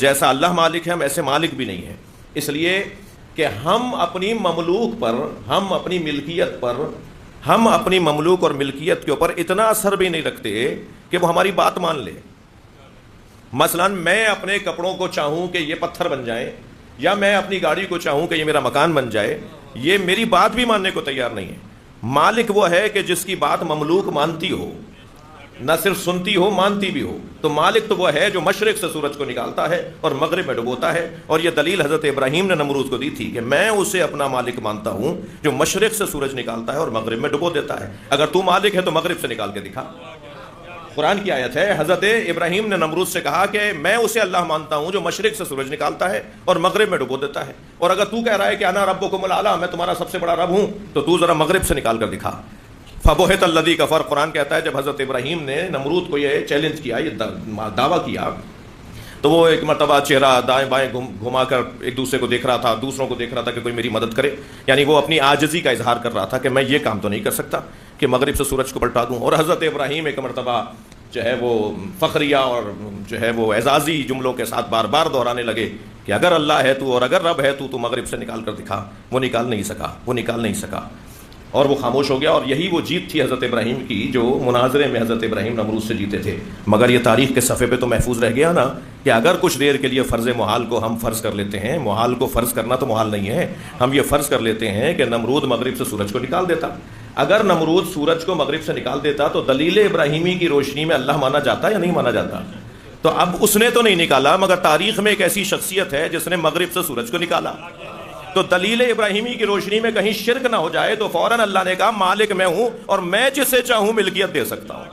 جیسا اللہ مالک ہے ہم ایسے مالک بھی نہیں ہیں، اس لیے کہ ہم اپنی مملوک پر، ہم اپنی ملکیت پر، ہم اپنی مملوک اور ملکیت کے اوپر اتنا اثر بھی نہیں رکھتے کہ وہ ہماری بات مان لے۔ مثلا میں اپنے کپڑوں کو چاہوں کہ یہ پتھر بن جائیں، یا میں اپنی گاڑی کو چاہوں کہ یہ میرا مکان بن جائے، یہ میری بات بھی ماننے کو تیار نہیں ہے۔ مالک وہ ہے کہ جس کی بات مملوک مانتی ہو، نہ صرف سنتی ہو مانتی بھی ہو۔ تو مالک تو وہ ہے جو مشرق سے سورج کو نکالتا ہے اور مغرب میں ڈبوتا ہے، اور یہ دلیل حضرت ابراہیم نے نمرود کو دی تھی کہ میں اسے اپنا مالک مانتا ہوں جو مشرق سے سورج نکالتا ہے اور مغرب میں ڈبو دیتا ہے۔ اگر تو مالک ہے تو مغرب سے نکال کے دکھا۔ قرآن کی آیت ہے، حضرت ابراہیم نے نمرود سے کہا کہ میں اسے اللہ مانتا ہوں جو مشرق سے سورج نکالتا ہے اور مغرب میں ڈبو دیتا ہے، اور اگر تو کہہ رہا ہے کہ انا ربکم الاعلی، میں تمہارا سب سے بڑا رب ہوں، تو ذرا مغرب سے نکال کر دکھا۔ فبہت الذی کفر، قرآن کہتا ہے جب حضرت ابراہیم نے نمرود کو یہ چیلنج کیا، یہ دعویٰ کیا، تو وہ ایک مرتبہ چہرہ دائیں بائیں گھما کر ایک دوسرے کو دیکھ رہا تھا، دوسروں کو دیکھ رہا تھا کہ کوئی میری مدد کرے، یعنی وہ اپنی عاجزی کا اظہار کر رہا تھا کہ میں یہ کام تو نہیں کر سکتا کہ مغرب سے سورج کو پلٹا دوں۔ اور حضرت ابراہیم ایک مرتبہ جو ہے وہ فخریہ اور جو ہے وہ اعزازی جملوں کے ساتھ بار بار دہرانے لگے کہ اگر اللہ ہے تو اور اگر رب ہے تو مغرب سے نکال کر دکھا۔ وہ نکال نہیں سکا اور وہ خاموش ہو گیا۔ اور یہی وہ جیت تھی حضرت ابراہیم کی جو مناظرے میں حضرت ابراہیم نمرود سے جیتے تھے۔ مگر یہ تاریخ کے صفحے پہ تو محفوظ رہ گیا نا کہ اگر کچھ دیر کے لیے فرض محال کو ہم فرض کر لیتے ہیں، محال کو فرض کرنا تو محال نہیں ہے، ہم یہ فرض کر لیتے ہیں کہ نمرود مغرب سے سورج کو نکال دیتا۔ اگر نمرود سورج کو مغرب سے نکال دیتا تو دلیل ابراہیمی کی روشنی میں اللہ مانا جاتا یا نہیں مانا جاتا؟ تو اب اس نے تو نہیں نکالا، مگر تاریخ میں ایک ایسی شخصیت ہے جس نے مغرب سے سورج کو نکالا۔ تو دلیل ابراہیمی کی روشنی میں کہیں شرک نہ ہو جائے تو فوراً اللہ نے کہا مالک میں ہوں اور میں جسے چاہوں ملکیت دے سکتا ہوں۔